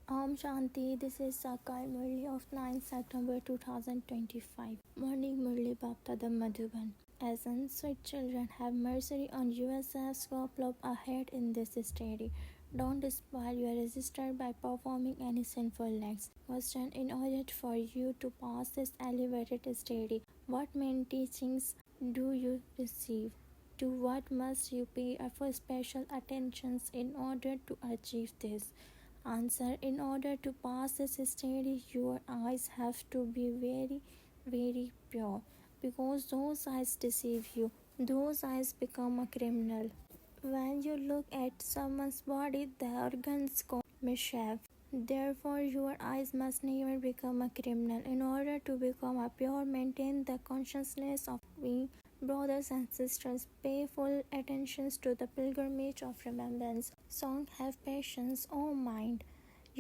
Om Shanti, this is Sakal Murli of 9th September 2025. Morning Murli Bapta the Madhuban. As in, sweet children, have mercy on yourselves, go up ahead in this study. Don't spoil your register by performing any sinful acts. Question: in order for you to pass this elevated study, what main teachings do you receive? To what must you pay for special attentions in order to achieve this? Answer: in order to pass this study, your eyes have to be very pure, because those eyes deceive you. Those eyes become a criminal. When you look at someone's body, the organs go mischief. Therefore, your eyes must never become a criminal. In order to become a pure, maintain the consciousness of being brothers and sisters. Pay full attention to the pilgrimage of remembrance. Song: have patience, O mind.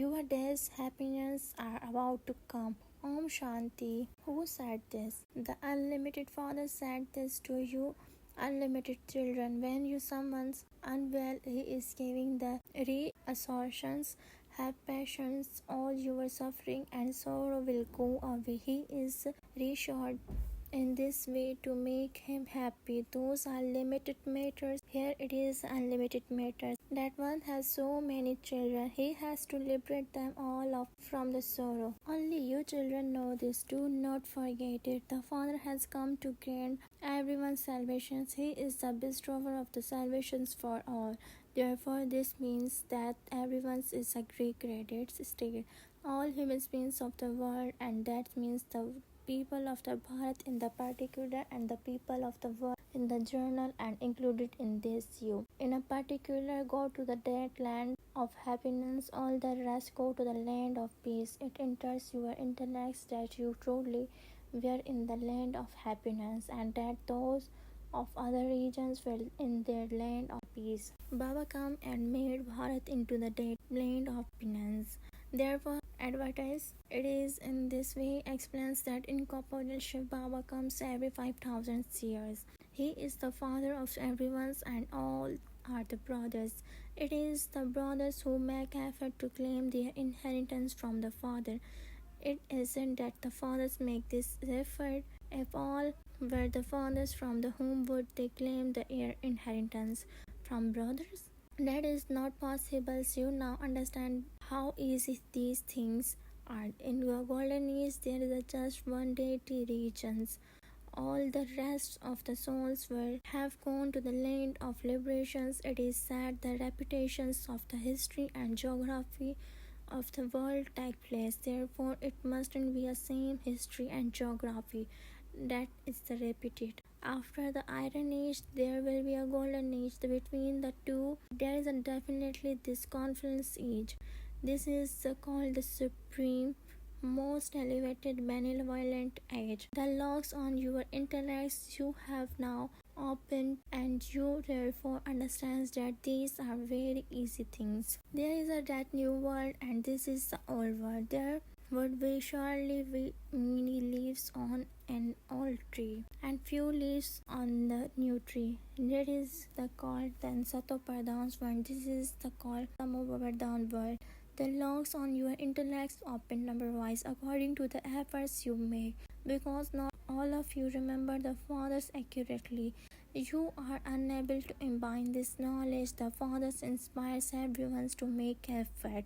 Your days' happiness are about to come. Om Shanti. Who said this? The Unlimited Father said this to you, unlimited children. When you someone's unwell, he is giving the reassurance: have patience, all your suffering and sorrow will go away. He is reassured in this way to make him happy. Those are limited matters. Here it is unlimited matters. That one has so many children. He has to liberate them all from the sorrow. Only you children know this. Do not forget it. The Father has come to grant everyone's salvation. He is the bestower of the salvations for all. Therefore, this means that everyone's is a great credit state. All human beings of the world, and that means the people of the Bharat in the particular and the people of the world in the journal, and included in this you. In a particular, go to the dead land of happiness, all the rest go to the land of peace. It enters your intellect that you truly were in the land of happiness, and that those of other regions were in their land of peace. Baba came and made Bharat into the dead land of penance. Therefore, advertise it is in this way explains that incorporeal Shivbaba comes every 5,000 years. He is the father of everyone's, and all are the brothers. It is the brothers who make effort to claim their inheritance from the father. It isn't that the fathers make this effort. If all were the fathers, from the whom would they claim the heir inheritance? From brothers? That is not possible. So you now understand how easy these things are. In the golden age, there is just one deity regions. All the rest of the souls have gone to the land of liberations. It is said the reputations of the history and geography of the world take place. Therefore, it mustn't be a same history and geography. That is the repeated. After the Iron Age, there will be a Golden Age. Between the two, there is definitely this Confluence Age. This is called the supreme, most elevated, benevolent age. The locks on your intellects you have now opened, and you therefore understands that these are very easy things. There is that new world, and this is the old world. There would be surely many leaves on an old tree, and few leaves on the new tree. That is the called then Satopradhan's world. This is the called Tamopradhan world. The locks on your intellects open number-wise according to the efforts you make, because not all of you remember the fathers accurately. You are unable to imbibe this knowledge. The fathers inspires everyone to make effort,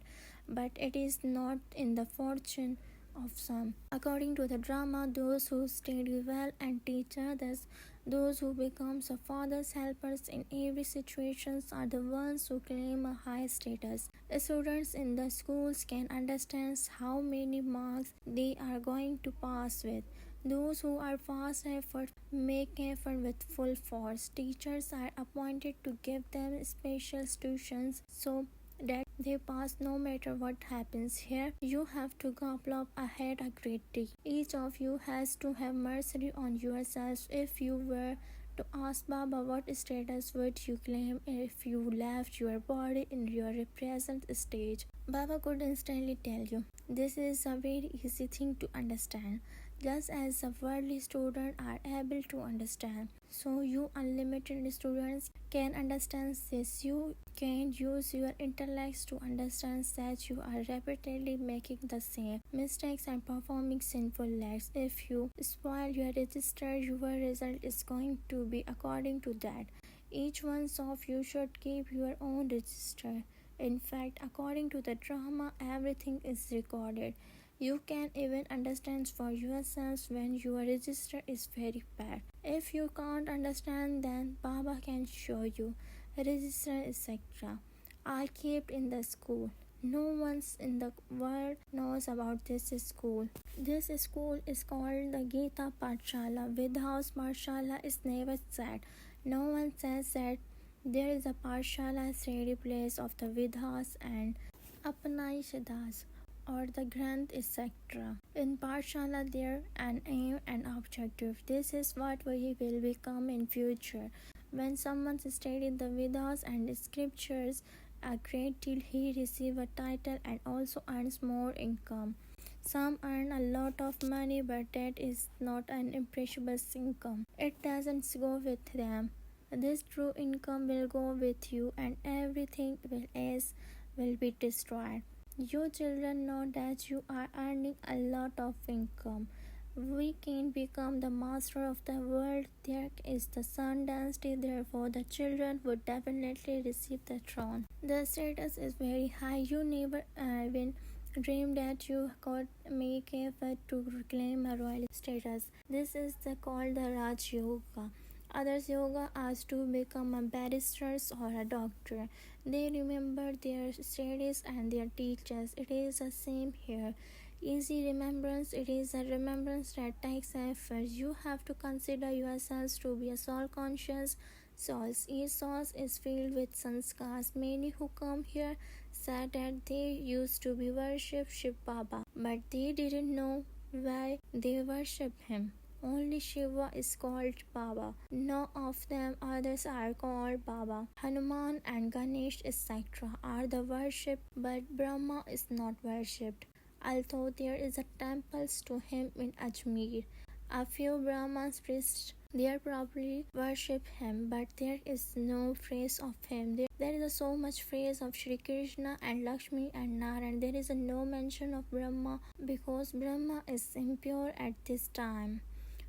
but it is not in the fortune of some. According to the drama, those who study well and teach others, those who become a father's helpers in every situation, are the ones who claim a high status. Students in the schools can understand how many marks they are going to pass with. Those who are fast effort make effort with full force. Teachers are appointed to give them special tuitions so that they pass no matter what happens. Here you have to gobble ahead a great deal. Each of you has to have mercy on yourselves. If you were to ask Baba, what status would you claim if you left your body in your present stage? Baba could instantly tell you. This is a very easy thing to understand. just as the worldly students are able to understand. So you unlimited students can understand this. You can use your intellects to understand that you are repeatedly making the same mistakes and performing sinful acts. If you spoil your register, your result is going to be according to that. Each one of you should keep your own register. In fact, according to the drama, everything is recorded. You can even understand for yourselves when your register is very bad. If you can't understand, then Baba can show you. Register, etc. are kept in the school. No one in the world knows about this school. This school is called the Gita Pathshala. Without Pathshala is never said. No one says that there is a Pathshala ready place of the Vedas and Upanishads or the Granth, etc. In Pathshala there an aim and objective. This is what we will become in future. When someone studies the Vedas and scriptures a great deal, he receives a title and also earns more income. Some earn a lot of money, but that is not an imperishable income. It doesn't go with them. This true income will go with you, and everything else will be destroyed. You children know that you are earning a lot of income. We can become the master of the world. There is the sun dynasty, therefore the children would definitely receive the throne. The status is very high. You never even dream that you could make effort to claim a royal status. This is called the Raj Yoga. Others yoga as to become a barrister or a doctor. They remember their studies and their teachers. It is the same here. Easy remembrance, it is a remembrance that takes effort. You have to consider yourselves to be a soul conscious souls. Each soul is filled with sanskars. Many who come here said that they used to be worshipped shivbaba, but they didn't know why they worship him. Only Shiva is called Baba. None of them others are called Baba. Hanuman and Ganesh etc. are the worshipped, but Brahma is not worshipped. Although there is a temple to him in Ajmer, a few Brahmans priests there probably worship him, but there is no praise of him. There is so much praise of Shri Krishna and Lakshmi and Narayan. There is no mention of Brahma because Brahma is impure at this time.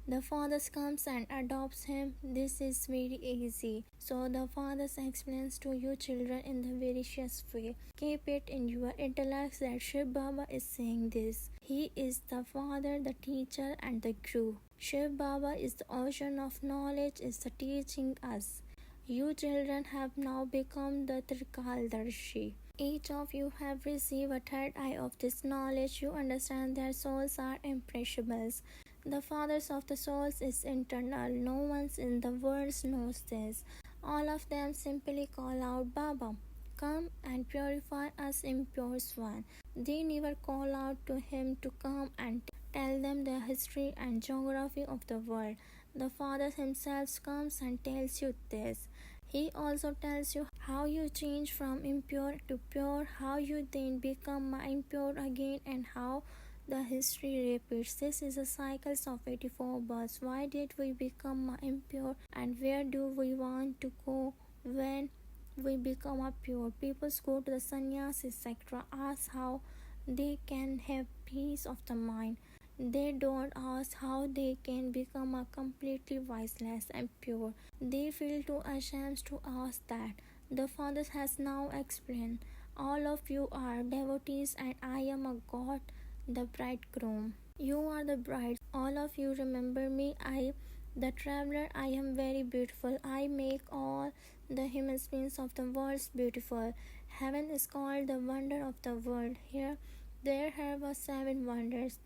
The father comes and adopts him. This is very easy. So the father explains to you children in the very way. Keep it in your intellect that Shiv Baba is saying this. He is the father, the teacher and the guru. Shiv Baba is the ocean of knowledge, is the teaching us. You children have now become the Trikaldarshi. Each of you have received a third eye of this knowledge. You understand that souls are imperishables. The fathers of the souls is eternal. No one in the world knows this. All of them simply call out Baba. Come and purify us impure one. They never call out to him to come and tell them the history and geography of the world. The Father himself comes and tells you this. He also tells you how you change from impure to pure, how you then become impure again, and how the history repeats. This is a cycle of 84 births. Why did we become impure, and where do we want to go when we become pure? People go to the sannyas etc. Ask how they can have peace of the mind. They don't ask how they can become completely voiceless and pure. They feel too ashamed to ask that. The Father has now explained. All of you are devotees and I am a God, the bridegroom. You are the bride. All of you remember me. I, the traveler, I am very beautiful. I make all the human beings of the world beautiful. Heaven is called the wonder of the world. Here, there are 7 wonders.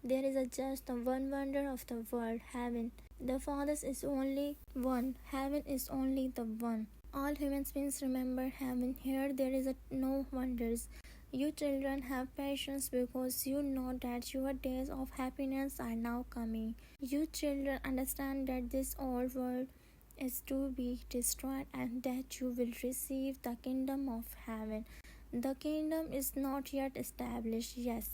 There is just the one wonder of the world, heaven. The Father is only one. Heaven is only the one. All human beings remember heaven. Here there is no wonders. You children have patience because you know that your days of happiness are now coming. You children understand that this old world is to be destroyed and that you will receive the kingdom of heaven. The kingdom is not yet established. Yes,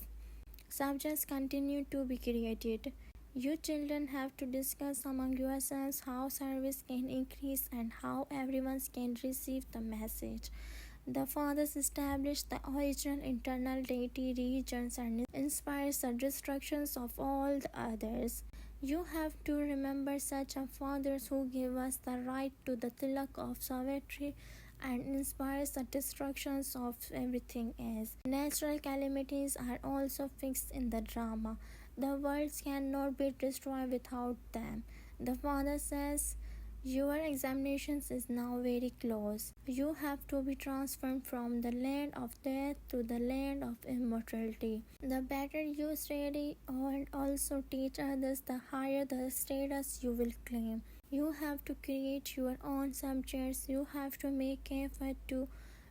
subjects continue to be created. You children have to discuss among yourselves how service can increase and how everyone can receive the message. The fathers established the original internal deity regions and inspires the destructions of all the others. You have to remember such a fathers who gave us the right to the tilak of Savitri and inspires the destructions of everything else. Natural calamities are also fixed in the drama. The worlds cannot be destroyed without them. The father says, your examinations is now very close. You have to be transformed from the land of death to the land of immortality. The better you study and also teach others, the higher the status you will claim. You have to create your own subjects. You have to make effort to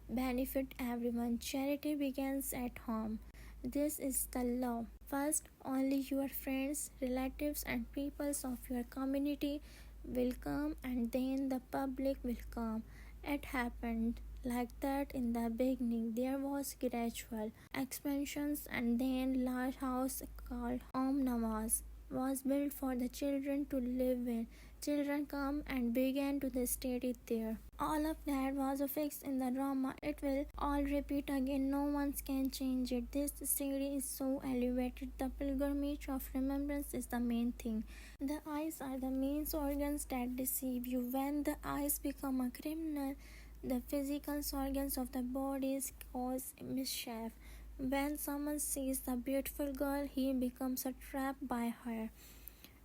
benefit everyone. Charity begins at home. This is the law. First, only your friends, relatives, and peoples of your community will come, and then the public will come. It happened like that in the beginning. There was gradual expansions, and then large house called Om Nawaz was built for the children to live in. Children come and began to study there. All of that was fixed in the drama. It will all repeat again. No one can change it. This study is so elevated. The pilgrimage of remembrance is the main thing. The eyes are the main organs that deceive you. When the eyes become a criminal, the physical organs of the body cause mischief. When someone sees a beautiful girl, he becomes trapped by her.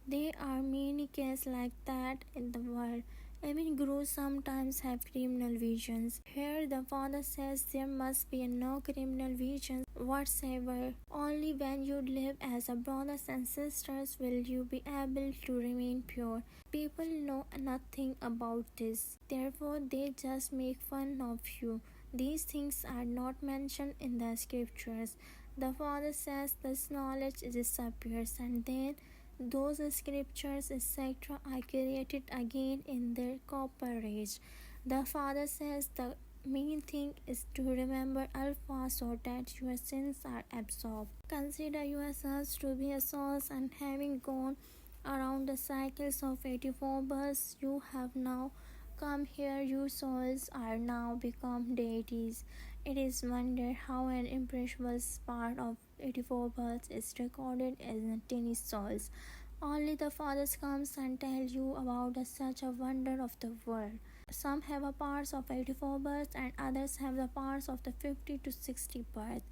There are many cases like that in the world. Even gurus sometimes have criminal visions. Here the father says there must be no criminal visions whatsoever. Only when you live as a brothers and sisters will you be able to remain pure. People know nothing about this. Therefore they just make fun of you. These things are not mentioned in the scriptures. The father says this knowledge disappears, and then those scriptures etc. are created again in their copper age. The father says the main thing is to remember Alpha so that your sins are absorbed. Consider yourselves to be souls, and having gone around the cycles of 84 births, you have now come here. You souls are now become deities. It is wonder how an imperishable part of 84 births is recorded as tiny souls. Only the fathers comes and tell you about such a wonder of the world. Some have a parts of 84 births and others have the parts of the 50 to 60 births.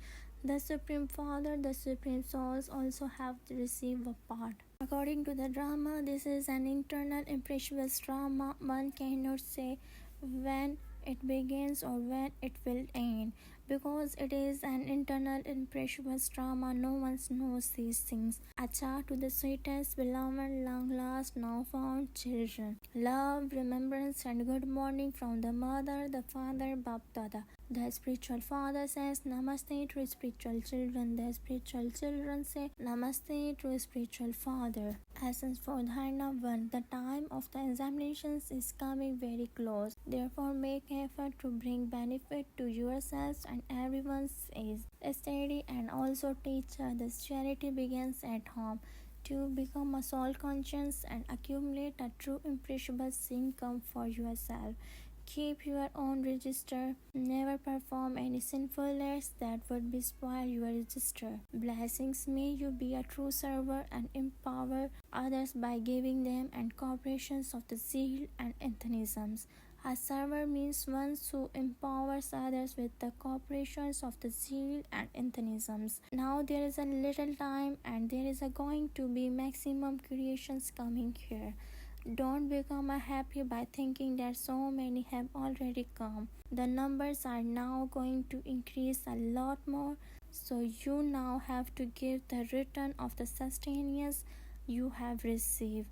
The Supreme Father, the Supreme Souls also have received a part. According to the drama, this is an internal imperishable drama. One cannot say when it begins or when it will end. Because it is an internal imperishable drama, no one knows these things. Acha to the sweetest, beloved, long lost, now found children. Love, remembrance, and good morning from the mother, the father, Bap Dada. The spiritual father says Namaste to spiritual children. The spiritual children say Namaste to spiritual father. Essence for Dharna 1. The time of the examinations is coming very close. Therefore, make effort to bring benefit to yourselves and everyone's age. Study and also teach others. Charity begins at home. To become a soul conscious and accumulate a true imperishable income for yourself. Keep your own register. Never perform any sinful acts that would spoil your register. Blessings, may you be a true server and empower others by giving them and corporations of the zeal and enthusiasms. A server means one who empowers others with the corporations of the zeal and enthusiasms. Now there is a little time and there is going to be maximum creations coming here. Don't become happy by thinking that so many have already come. The numbers are now going to increase a lot more, so you now have to give the return of the sustenance you have received.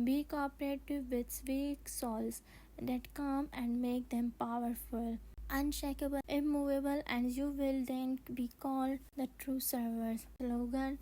Be cooperative with weak souls that come and make them powerful, unshakable, immovable, and you will then be called the true servers. Slogan: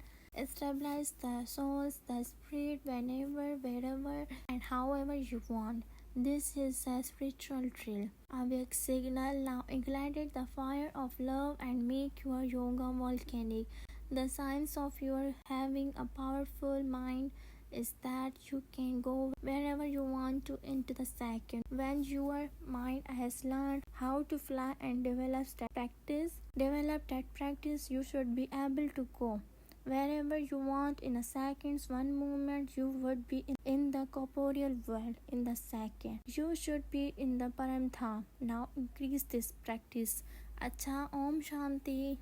stabilize the souls, the spirit whenever, wherever, and however you want. This is a spiritual drill. A big signal. Now ignite the fire of love and make your yoga volcanic. The signs of your having a powerful mind is that you can go wherever you want to into the second. When your mind has learned how to fly and develop that practice, you should be able to go wherever you want in a second's one moment. You would be in the corporeal world in the second. You should be in the paramdham. Now increase this practice. Acha, Om Shanti.